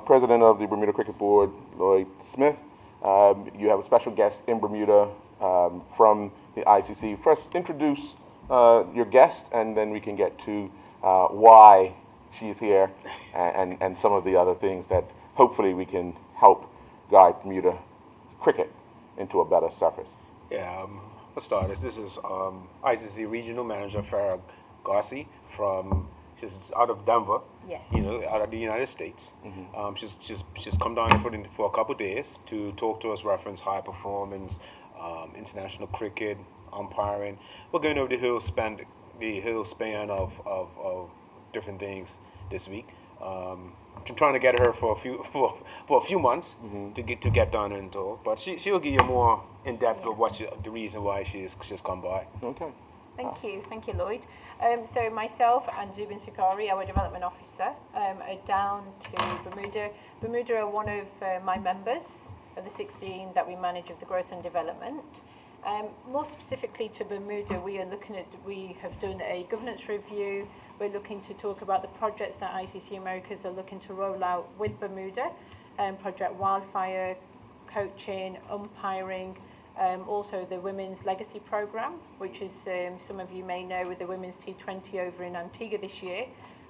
President of the Bermuda Cricket Board, Lloyd Smith. You have a special guest in Bermuda from the ICC. First, introduce your guest, and then we can get to why she's here and some of the other things that hopefully we can help guide Bermuda cricket into a better surface. Yeah, for starters, this is ICC Regional Manager Farah Garci from, she's out of Denver, out of the United States. Mm-hmm. She's come down here for a couple of days to talk to us, reference high performance, international cricket, umpiring. We're going over the whole span of different things this week. I'm trying to get her for a few months mm-hmm. to get done and all, but she will give you more in depth of the reason why she's come by. Okay. Thank you, Lloyd. So myself and Zubin Sikari, our development officer, are down to Bermuda. Bermuda are one of my members of the 16 that we manage of the growth and development. More specifically to Bermuda, we have done a governance review. We're looking to talk about the projects that ICC Americas are looking to roll out with Bermuda, Project Wildfire, coaching, umpiring, also the Women's Legacy Programme, which is, some of you may know, with the Women's T20 over in Antigua this year.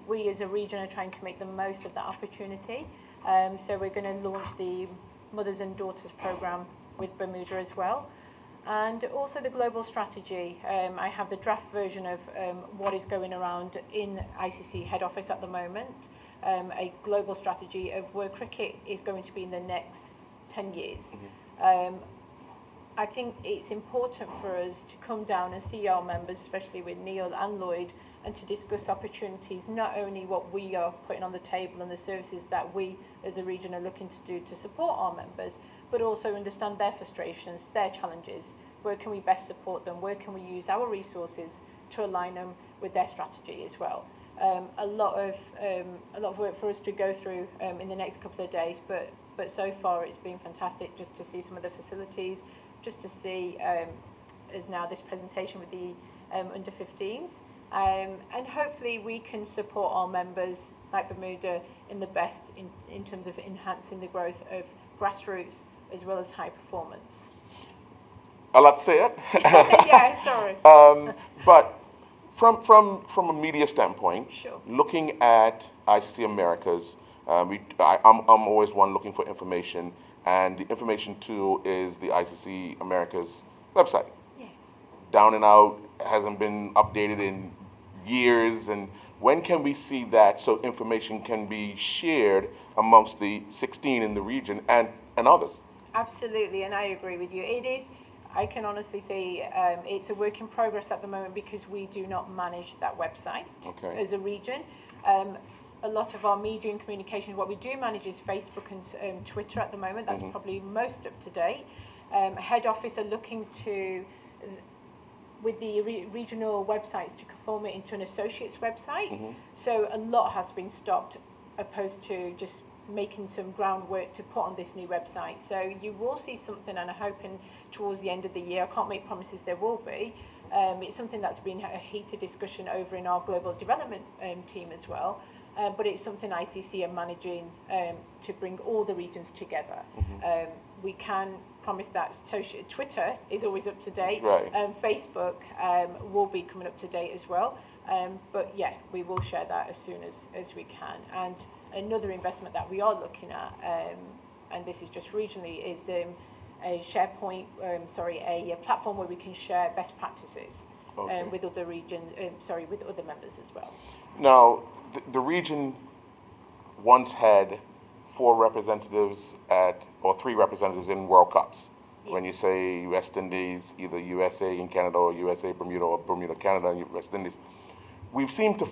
We as a region are trying to make the most of that opportunity. So we're going to launch the Mothers and Daughters Programme with Bermuda as well. And also the global strategy. I have the draft version of what is going around in ICC head office at the moment, a global strategy of where cricket is going to be in the next 10 years. Mm-hmm. I think it's important for us to come down and see our members, especially with Neil and Lloyd, and to discuss opportunities, not only what we are putting on the table and the services that we as a region are looking to do to support our members, but also understand their frustrations, their challenges. Where can we best support them? Where can we use our resources to align them with their strategy as well? A lot of work for us to go through in the next couple of days, but so far it's been fantastic just to see some of the facilities, just to see as now this presentation with the under 15s, and hopefully we can support our members like Bermuda in the best in terms of enhancing the growth of grassroots as well as high performance. I'll have to say it. Yeah, sorry. But from a media standpoint, sure. Looking at ICC Americas, I'm always one looking for information, and the information tool is the ICC Americas website. Yeah. Down and out, hasn't been updated in years, and when can we see that so information can be shared amongst the 16 in the region and others? Absolutely, and I agree with you. It is, I can honestly say, it's a work in progress at the moment because we do not manage that website as a region. A lot of our media and communication, what we do manage is Facebook and Twitter at the moment. That's mm-hmm. probably most up to date. Head office are looking to, with the regional websites, to conform it into an associate's website. Mm-hmm. So a lot has been stopped, opposed to just making some groundwork to put on this new website. So you will see something, and I'm hoping towards the end of the year. I can't make promises there will be. It's something that's been a heated discussion over in our global development team as well. But it's something ICC are managing to bring all the regions together. Mm-hmm. We can promise that Twitter is always up to date. Right. Facebook will be coming up to date as well. But yeah, we will share that as soon as we can. And another investment that we are looking at, and this is just regionally, is a SharePoint, a platform where we can share best practices with other with other members as well. Now, the region once had 4 representatives or 3 representatives in World Cups. Yeah. When you say West Indies, either USA and Canada, or USA, Bermuda, or Bermuda, Canada, and West Indies, we've seemed to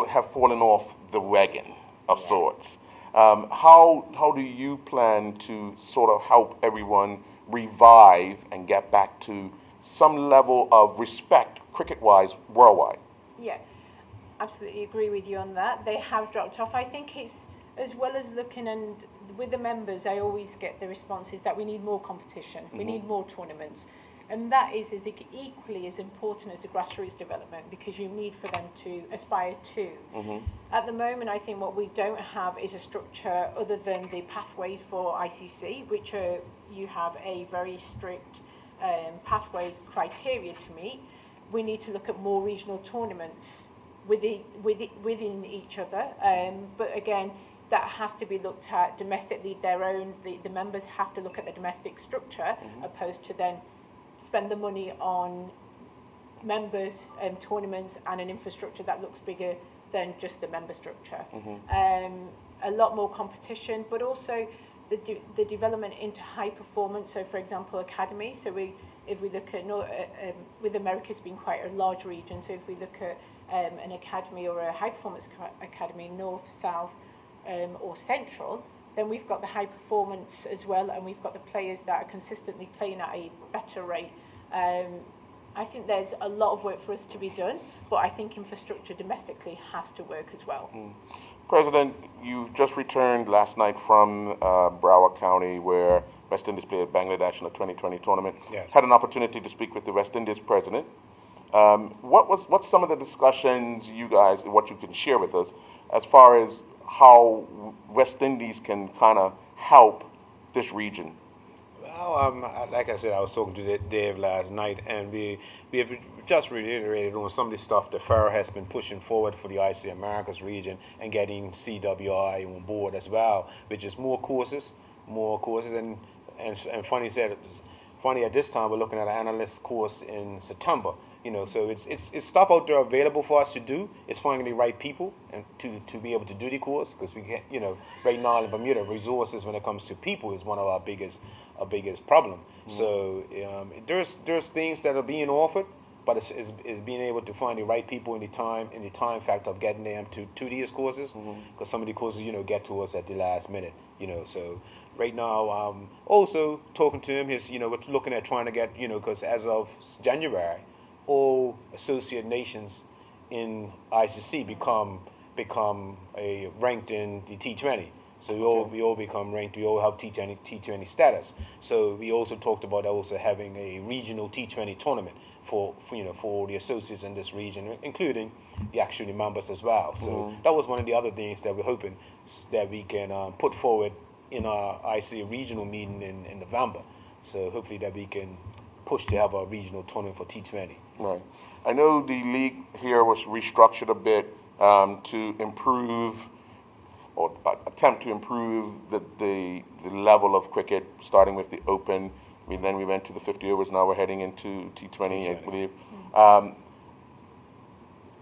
have fallen off the wagon of sorts. How do you plan to sort of help everyone revive and get back to some level of respect, cricket-wise, worldwide? Yeah, absolutely agree with you on that. They have dropped off. I think it's as well as looking, and with the members, I always get the responses that we need more competition, we need more tournaments. And that is equally as important as the grassroots development, because you need for them to aspire to. At the moment, I think what we don't have is a structure other than the pathways for ICC, which are, you have a very strict pathway criteria to meet. We need to look at more regional tournaments within each other. But again, that has to be looked at domestically. The members have to look at the domestic structure, opposed to then spend the money on members and tournaments and an infrastructure that looks bigger than just the member structure. A lot more competition, but also the development into high performance. So, for example, academy. So if we look at with America's been quite a large region. So if we look at an academy or a high performance academy, north, south, or central, then we've got the high performance as well, and we've got the players that are consistently playing at a better rate. I think there's a lot of work for us to be done, but I think infrastructure domestically has to work as well. President, you just returned last night from Broward County, where West Indies played Bangladesh in the 2020 tournament. Yes. Had an opportunity to speak with the West Indies president. What's some of the discussions you guys, what you can share with us, as far as how West Indies can kind of help this region? Well, like I said, I was talking to Dave last night, and we have just reiterated on some of the stuff that FARA has been pushing forward for the IC Americas region, and getting CWI on board as well, which is more courses, and funny at this time we're looking at an analyst course in September. You know, so it's stuff out there available for us to do. It's finding the right people and to be able to do the course, because we can't, you know, right now in Bermuda, resources when it comes to people is one of our biggest problem. So there's things that are being offered, but it's being able to find the right people in the time factor of getting them to these courses, because some of the courses, you know, get to us at the last minute, you know. So right now, also talking to him, we're looking at trying to get, you know, because as of January, all associate nations in ICC become ranked in the T20. So we all become ranked. We all have T20 status. So we also talked about also having a regional T20 tournament for the associates in this region, including the members as well. So that was one of the other things that we're hoping that we can put forward in our IC regional meeting in November. So hopefully that we can push to have a regional tournament for T20. Right. I know the league here was restructured a bit to improve, or attempt to improve the level of cricket, starting with the Open. Then we went to the 50 overs. Now we're heading into T20, I believe.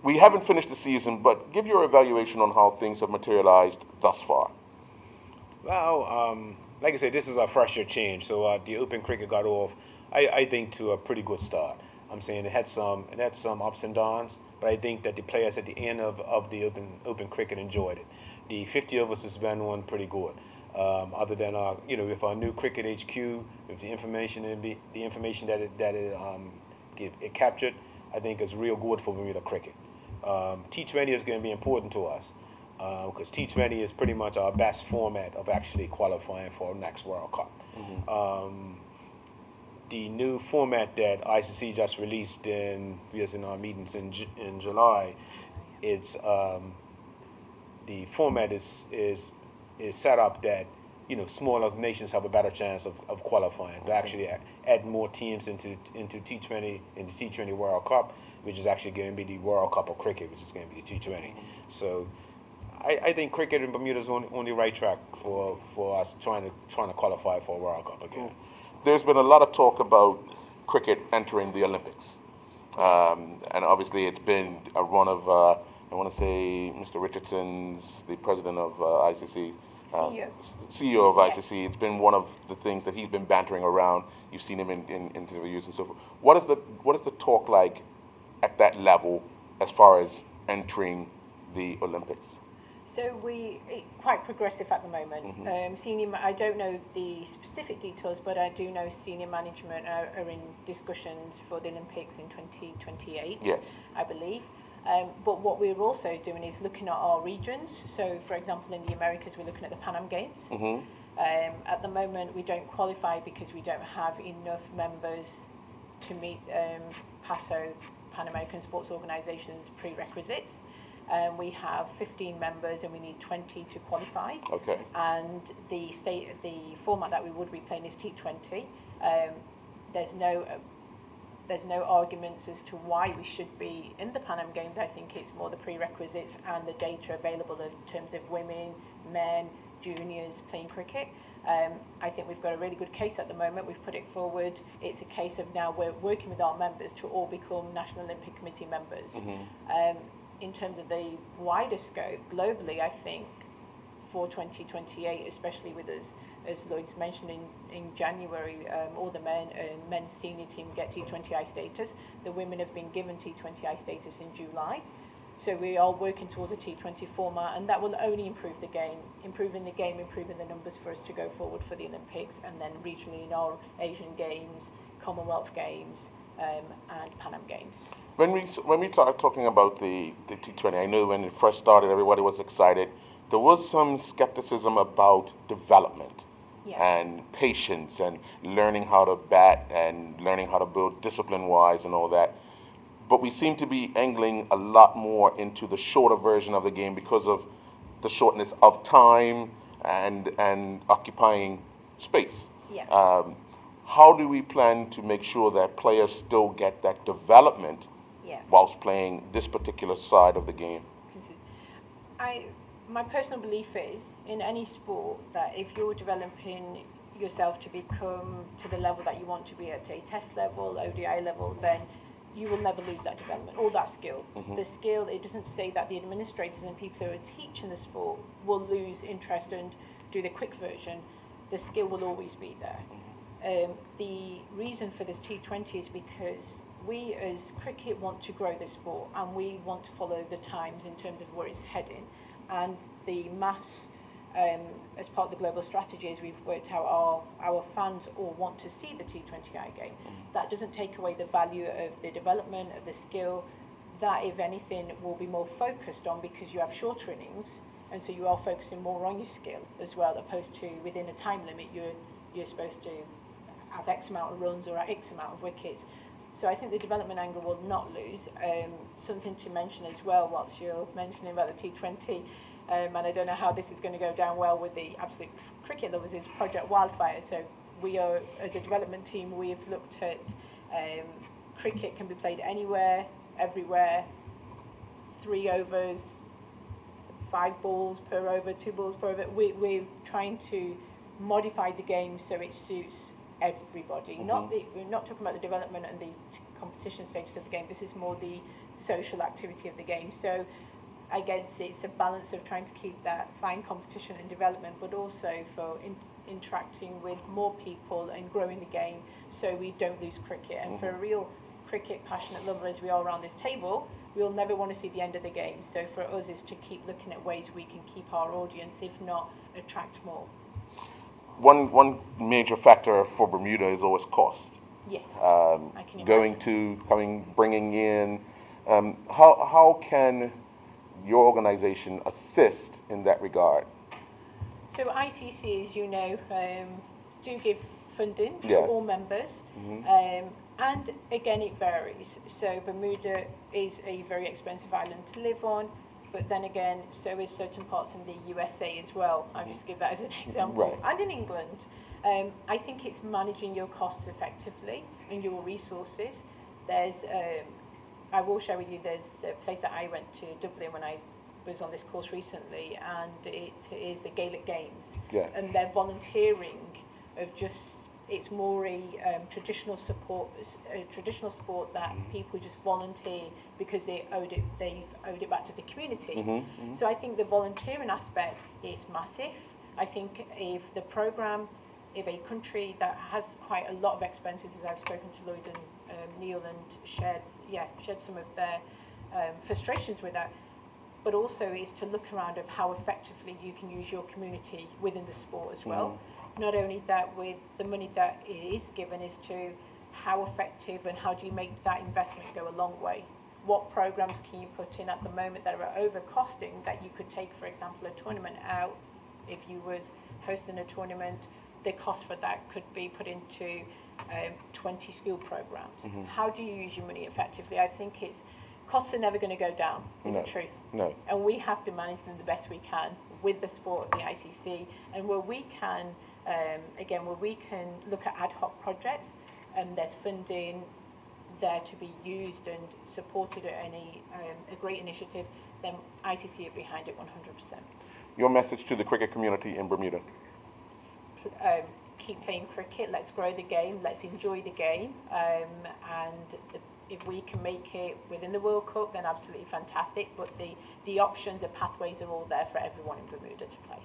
We haven't finished the season, but give your evaluation on how things have materialized thus far. Well, like I said, this is our first year change, so the Open cricket got off, I think, to a pretty good start. I'm saying it had some ups and downs, but I think that the players at the end of the Open cricket enjoyed it. The 50 overs has been one pretty good. Other than with our new cricket HQ, with the information that it captured, I think it's real good for Bermuda cricket. T20 is going to be important to us, because T20 is pretty much our best format of actually qualifying for next World Cup. The new format that ICC just released in our meetings in July, it's the format is set up that smaller nations have a better chance of qualifying. To actually add more teams into T20 in the T20 World Cup, which is actually going to be the World Cup of cricket, which is going to be the T20. So I think cricket in Bermuda is on the right track for us trying to qualify for a World Cup again. There's been a lot of talk about cricket entering the Olympics, and obviously it's been a run of I want to say Mr. Richardson's, the president of ICC, CEO of ICC. It's been one of the things that he's been bantering around. You've seen him in interviews and so forth. What is the talk like at that level as far as entering the Olympics? So we quite progressive at the moment. I don't know the specific details, but I do know senior management are in discussions for the Olympics in 2028. Yes, I believe. But what we're also doing is looking at our regions. So, for example, in the Americas, we're looking at the Pan Am Games. At the moment, we don't qualify because we don't have enough members to meet PASO, Pan American Sports Organization's prerequisites. We have 15 members and we need 20 to qualify. Okay. And the format that we would be playing is T20. There's no arguments as to why we should be in the Pan Am Games. I think it's more the prerequisites and the data available in terms of women, men, juniors playing cricket. I think we've got a really good case at the moment. We've put it forward. It's a case of now we're working with our members to all become National Olympic Committee members. In terms of the wider scope, globally, I think for 2028, especially with us, as Lloyd's mentioned in January, all the men's senior team get T20I status. The women have been given T20I status in July. So we are working towards a T20 format, and that will only improve the game, improving the numbers for us to go forward for the Olympics, and then regionally in our Asian Games, Commonwealth Games, and Pan Am Games. When we started talking about the T20, I know when it first started, everybody was excited. There was some skepticism about development and patience and learning how to bat and learning how to build discipline-wise and all that. But we seem to be angling a lot more into the shorter version of the game because of the shortness of time and occupying space. How do we plan to make sure that players still get that development whilst playing this particular side of the game? My personal belief is, in any sport, that if you're developing yourself to become to the level that you want to be at a test level, ODI level, then you will never lose that development or that skill. The skill, it doesn't say that the administrators and people who are teaching the sport will lose interest and do the quick version. The skill will always be there. The reason for this T20 is because we as cricket want to grow the sport and we want to follow the times in terms of where it's heading. And the mass, as part of the global strategy, as we've worked out, our fans all want to see the T20I game. That doesn't take away the value of the development, of the skill. That, if anything, will be more focused on because you have shorter innings, and so you are focusing more on your skill as well, opposed to within a time limit, you're supposed to have X amount of runs or X amount of wickets. So I think the development angle will not lose. Something to mention as well, whilst you're mentioning about the T20, and I don't know how this is going to go down well with the absolute cricket lovers, is Project Wildfire. So we are, as a development team, we have looked at cricket can be played anywhere, everywhere, 3 overs, 5 balls per over, 2 balls per over. We're trying to modify the game so it suits everybody. We're not talking about the development and the competition status of the game. This is more the social activity of the game. So I guess it's a balance of trying to keep that fine competition and development, but also for interacting with more people and growing the game so we don't lose cricket. And for a real cricket passionate lover as we are around this table, we'll never want to see the end of the game. So for us is to keep looking at ways we can keep our audience, if not attract more. One major factor for Bermuda is always cost. Yeah. Bringing in. How can your organization assist in that regard? So ICC, as you know, do give funding to all members, and again it varies. So Bermuda is a very expensive island to live on. But then again, so is certain parts in the USA as well. I'll just give that as an example. And in England, I think it's managing your costs effectively and your resources. There's, I will share with you, there's a place that I went to, Dublin, when I was on this course recently, and it is the Gaelic Games. And they're volunteering of just, it's more a traditional sport that people just volunteer because they've owed it back to the community. So I think the volunteering aspect is massive. I think if the program, if a country that has quite a lot of expenses, as I've spoken to Lloyd and Neil and shared some of their frustrations with that, but also is to look around of how effectively you can use your community within the sport as well. Not only that, with the money that is given, is to how effective and how do you make that investment go a long way. what programs can you put in at the moment that are over-costing that you could take, for example, a tournament out. If you was hosting a tournament, the cost for that could be put into 20 school programs. How do you use your money effectively? I think costs are never going to go down, is the truth. No. And we have to manage them the best we can with the support of the ICC. And where we can, where we can look at ad hoc projects and there's funding there to be used and supported at a great initiative, then ICC are behind it 100%. Your message to the cricket community in Bermuda? Keep playing cricket, let's grow the game, let's enjoy the game, if we can make it within the World Cup, then absolutely fantastic, but the options, the pathways are all there for everyone in Bermuda to play.